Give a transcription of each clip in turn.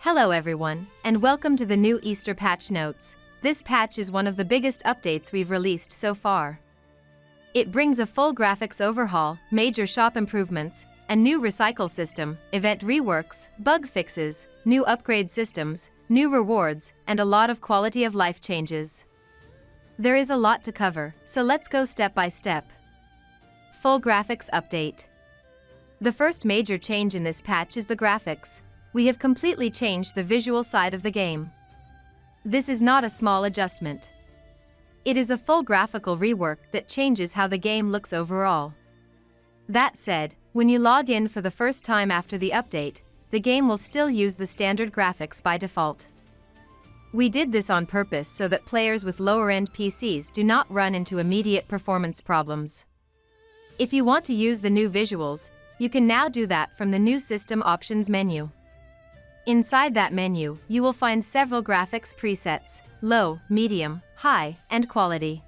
Hello everyone, and welcome to the new Easter patch notes. This patch is one of the biggest updates we've released so far. It brings a full graphics overhaul, major shop improvements, a new recycle system, event reworks, bug fixes, new upgrade systems, new rewards, and a lot of quality of life changes. There is a lot to cover, so let's go step by step. Full graphics update. The first major change in this patch is the graphics. We have completely changed the visual side of the game. This is not a small adjustment. It is a full graphical rework that changes how the game looks overall. That said, when you log in for the first time after the update, the game will still use the standard graphics by default. We did this on purpose so that players with lower-end PCs do not run into immediate performance problems. If you want to use the new visuals, you can now do that from the new System Options menu. Inside that menu, you will find several graphics presets: low, medium, high, and quality.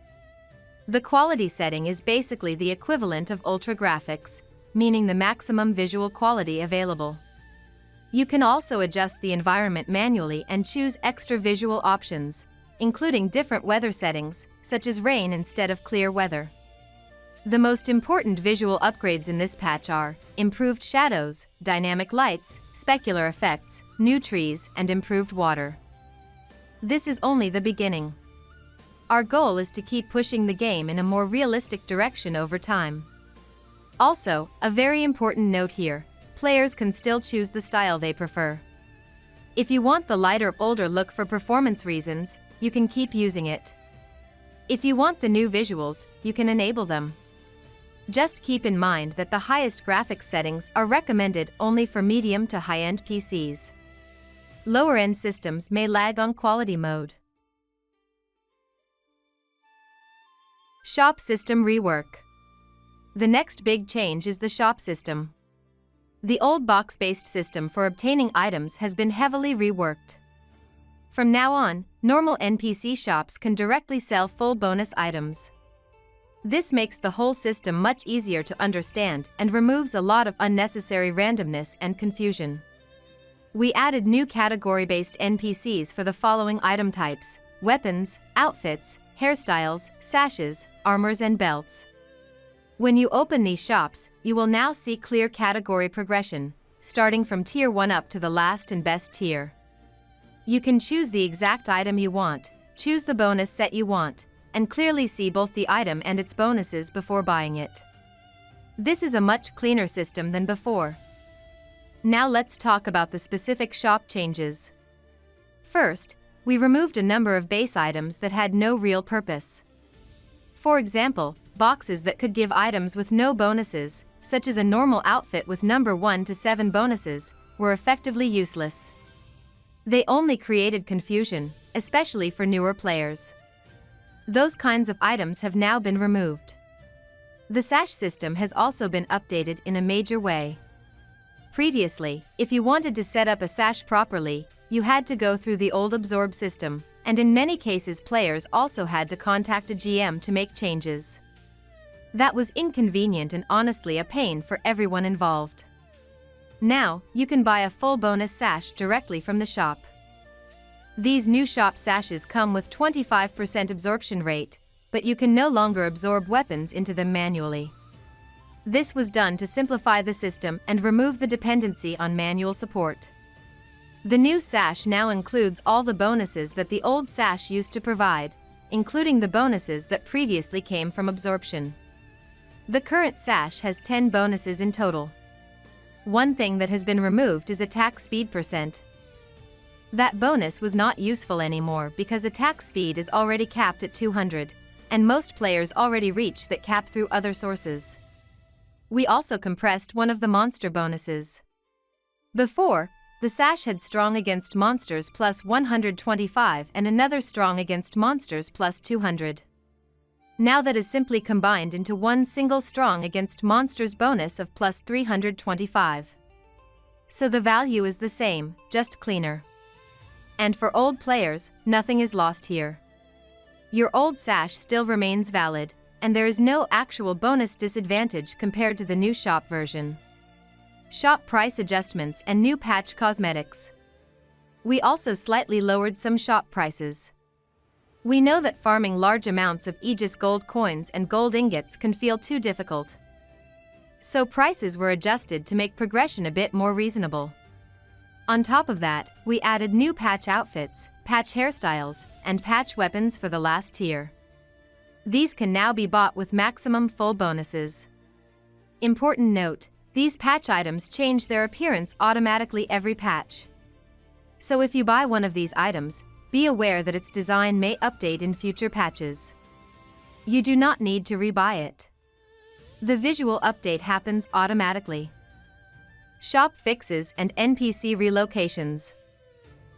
The quality setting is basically the equivalent of ultra graphics, meaning the maximum visual quality available. You can also adjust the environment manually and choose extra visual options, including different weather settings, such as rain instead of clear weather. The most important visual upgrades in this patch are improved shadows, dynamic lights, specular effects, new trees, and improved water. This is only the beginning. Our goal is to keep pushing the game in a more realistic direction over time. Also, a very important note here: players can still choose the style they prefer. If you want the lighter, older look for performance reasons, you can keep using it. If you want the new visuals, you can enable them. Just keep in mind that the highest graphics settings are recommended only for medium to high-end PCs. Lower-end systems may lag on quality mode. Shop system rework. The next big change is the shop system. The old box-based system for obtaining items has been heavily reworked. From now on, normal NPC shops can directly sell full bonus items. This makes the whole system much easier to understand and removes a lot of unnecessary randomness and confusion. We added new category-based NPCs for the following item types: weapons, outfits, hairstyles, sashes, armors, and belts. When you open these shops, you will now see clear category progression, starting from Tier 1 up to the last and best tier. You can choose the exact item you want, choose the bonus set you want, and clearly see both the item and its bonuses before buying it. This is a much cleaner system than before. Now let's talk about the specific shop changes. First, we removed a number of base items that had no real purpose. For example, boxes that could give items with no bonuses, such as a normal outfit with number 1 to 7 bonuses, were effectively useless. They only created confusion, especially for newer players. Those kinds of items have now been removed. The sash system has also been updated in a major way. Previously, if you wanted to set up a sash properly, you had to go through the old absorb system, and in many cases players also had to contact a GM to make changes. That was inconvenient and honestly a pain for everyone involved. Now, you can buy a full bonus sash directly from the shop. These new shop sashes come with 25% absorption rate, but you can no longer absorb weapons into them manually. This was done to simplify the system and remove the dependency on manual support. The new sash now includes all the bonuses that the old sash used to provide, including the bonuses that previously came from absorption. The current sash has 10 bonuses in total. One thing that has been removed is attack speed %. That bonus was not useful anymore because attack speed is already capped at 200, and most players already reach that cap through other sources. We also compressed one of the monster bonuses. Before, the sash had strong against monsters plus 125 and another strong against monsters plus 200. Now that is simply combined into one single strong against monsters bonus of plus 325. So the value is the same, just cleaner. And for old players, nothing is lost here. Your old sash still remains valid, and there is no actual bonus disadvantage compared to the new shop version. Shop price adjustments and new patch cosmetics. We also slightly lowered some shop prices. We know that farming large amounts of Aegis gold coins and gold ingots can feel too difficult. So prices were adjusted to make progression a bit more reasonable. On top of that, we added new patch outfits, patch hairstyles, and patch weapons for the last tier. These can now be bought with maximum full bonuses. Important note, these patch items change their appearance automatically every patch. So if you buy one of these items, be aware that its design may update in future patches. You do not need to rebuy it. The visual update happens automatically. Shop fixes and NPC relocations.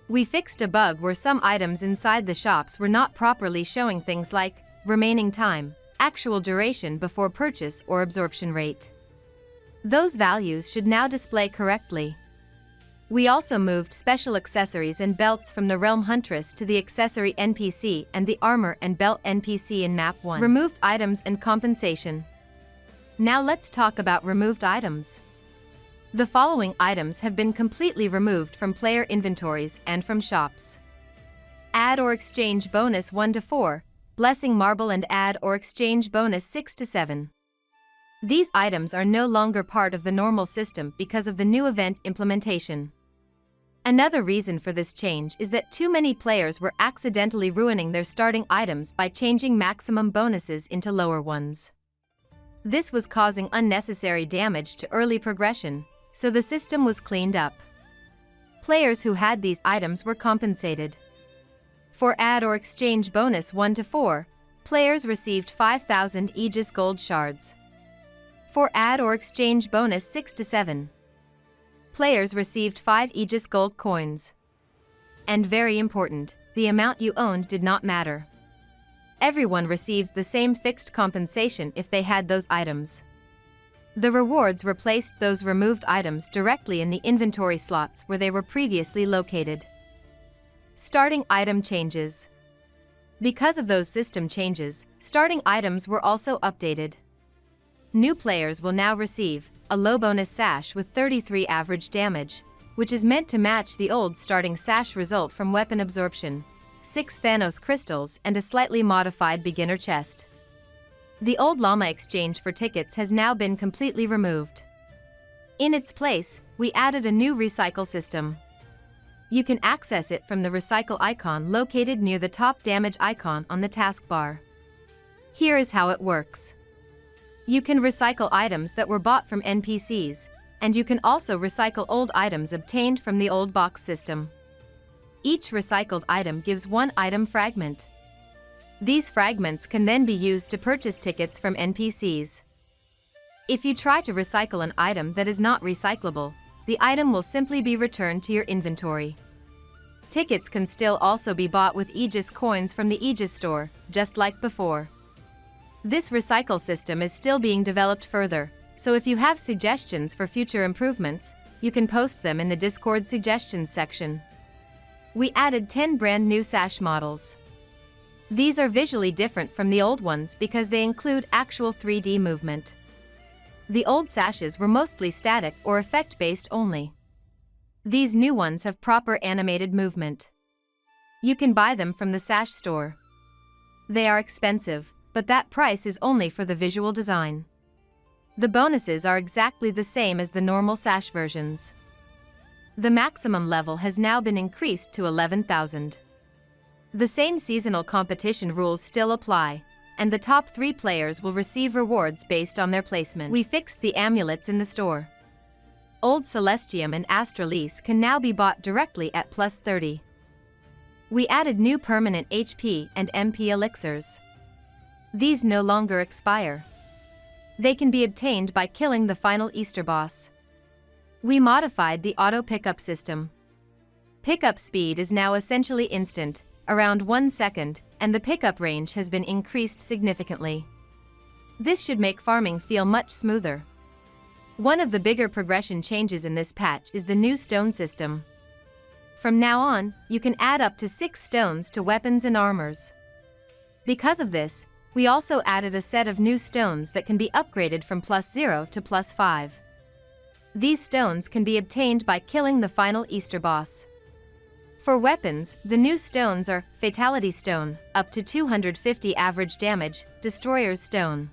We fixed a bug where some items inside the shops were not properly showing things like remaining time, actual duration before purchase, or absorption rate. Those values should now display correctly. We also moved special accessories and belts from the Realm Huntress to the accessory NPC and the armor and belt NPC in Map 1. Removed items and compensation. Now let's talk about removed items. The following items have been completely removed from player inventories and from shops. Add or exchange bonus 1 to 4, Blessing Marble, and add or exchange bonus 6 to 7. These items are no longer part of the normal system because of the new event implementation. Another reason for this change is that too many players were accidentally ruining their starting items by changing maximum bonuses into lower ones. This was causing unnecessary damage to early progression, so the system was cleaned up. Players who had these items were compensated. For add or exchange bonus 1 to 4, players received 5,000 Aegis gold shards. For add or exchange bonus 6 to 7, players received 5 Aegis gold coins. And very important, the amount you owned did not matter. Everyone received the same fixed compensation if they had those items. The rewards replaced those removed items directly in the inventory slots where they were previously located. Starting item changes. Because of those system changes, starting items were also updated. New players will now receive a low bonus sash with 33 average damage, which is meant to match the old starting sash result from weapon absorption, 6 Thanos crystals, and a slightly modified beginner chest. The old llama exchange for tickets has now been completely removed. In its place, we added a new recycle system. You can access it from the recycle icon located near the top damage icon on the taskbar. Here is how it works. You can recycle items that were bought from NPCs, and you can also recycle old items obtained from the old box system. Each recycled item gives 1 item fragment. These fragments can then be used to purchase tickets from NPCs. If you try to recycle an item that is not recyclable, the item will simply be returned to your inventory. Tickets can still also be bought with Aegis coins from the Aegis store, just like before. This recycle system is still being developed further, so if you have suggestions for future improvements, you can post them in the Discord suggestions section. We added 10 brand new sash models. These are visually different from the old ones because they include actual 3D movement. The old sashes were mostly static or effect-based only. These new ones have proper animated movement. You can buy them from the sash store. They are expensive, but that price is only for the visual design. The bonuses are exactly the same as the normal sash versions. The maximum level has now been increased to 11,000. The same seasonal competition rules still apply, and the top 3 players will receive rewards based on their placement. We fixed the amulets in the store. Old Celestium and Astralis can now be bought directly at plus 30. We added new permanent HP and MP elixirs. These no longer expire. They can be obtained by killing the final Easter boss. We modified the auto pickup system. Pickup speed is now essentially instant, around 1 second, and the pickup range has been increased significantly. This should make farming feel much smoother. One of the bigger progression changes in this patch is the new stone system. From now on, you can add up to 6 stones to weapons and armors. Because of this, we also added a set of new stones that can be upgraded from +0 to +5. These stones can be obtained by killing the final Easter boss. For weapons, the new stones are Fatality Stone, up to 250 average damage, Destroyer's Stone.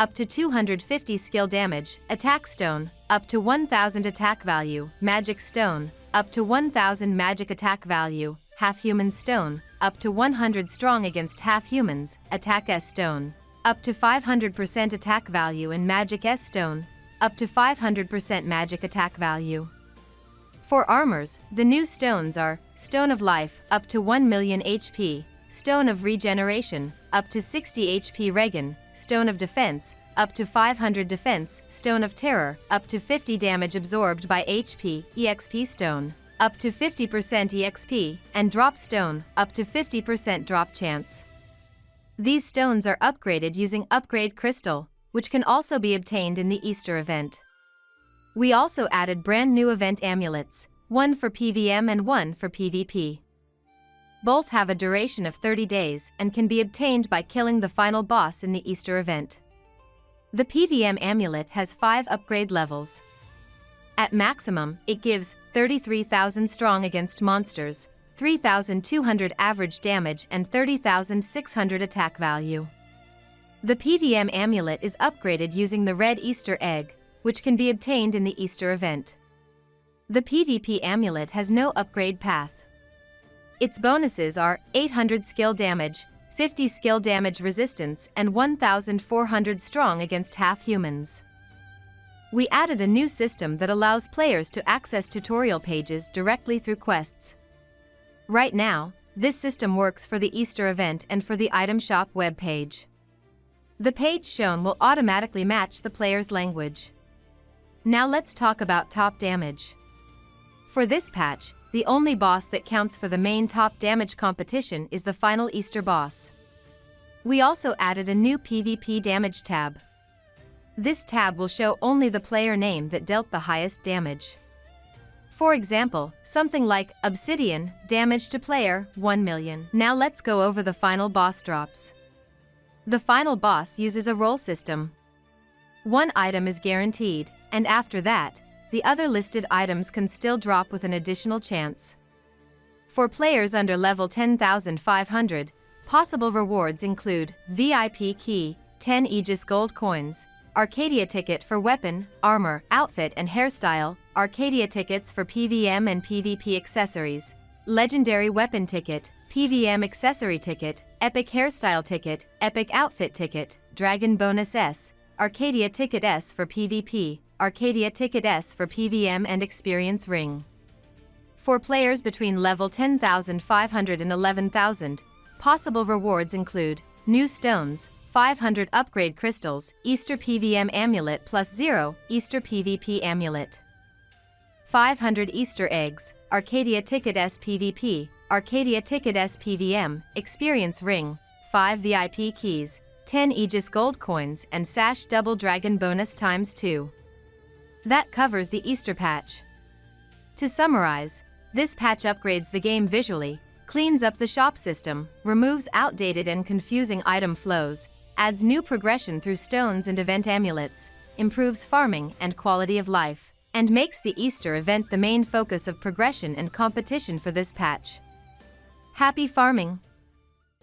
Up to 250 skill damage, Attack Stone, up to 1000 attack value, Magic Stone, up to 1000 magic attack value, Half-Human Stone, up to 100 strong against half-humans, Attack S Stone, up to 500% attack value in Magic S Stone, up to 500% magic attack value. For armors, the new stones are Stone of Life, up to 1 million HP, Stone of Regeneration, up to 60 HP Regen, Stone of Defense, up to 500 defense, Stone of Terror, up to 50 damage absorbed by HP, EXP Stone, up to 50% EXP, and Drop Stone, up to 50% drop chance. These stones are upgraded using Upgrade Crystal, which can also be obtained in the Easter event. We also added brand new event amulets, one for PvM and one for PvP. Both have a duration of 30 days and can be obtained by killing the final boss in the Easter event. The PvM amulet has 5 upgrade levels. At maximum, it gives 33,000 strong against monsters, 3,200 average damage and 30,600 attack value. The PvM amulet is upgraded using the red Easter egg, which can be obtained in the Easter event. The PvP amulet has no upgrade path. Its bonuses are 800 skill damage, 50 skill damage resistance and 1,400 strong against half-humans. We added a new system that allows players to access tutorial pages directly through quests. Right now, this system works for the Easter event and for the item shop web page. The page shown will automatically match the player's language. Now let's talk about top damage. For this patch, the only boss that counts for the main top damage competition is the final Easter boss. We also added a new PvP damage tab. This tab will show only the player name that dealt the highest damage. For example, something like Obsidian, damage to player, 1 million. Now let's go over the final boss drops. The final boss uses a roll system. One item is guaranteed, and after that, the other listed items can still drop with an additional chance. For players under level 10,500, possible rewards include VIP key, 10 Aegis gold coins, Arcadia ticket for weapon, armor, outfit and hairstyle, Arcadia tickets for PvM and PvP accessories, legendary weapon ticket, PvM accessory ticket, epic hairstyle ticket, epic outfit ticket, dragon bonus S, Arcadia ticket S for PvP, Arcadia ticket S for PvM and experience ring. For players between level 10,500 and 11,000, possible rewards include new stones, 500 upgrade crystals, Easter PvM amulet plus 0, Easter PvP amulet. 500 Easter eggs, Arcadia ticket S PvP, Arcadia ticket S PvM, experience ring, 5 VIP keys, 10 Aegis gold coins and Sash double dragon bonus ×2. That covers the Easter patch. To summarize, this patch upgrades the game visually, cleans up the shop system, removes outdated and confusing item flows, adds new progression through stones and event amulets, improves farming and quality of life, and makes the Easter event the main focus of progression and competition for this patch. Happy farming!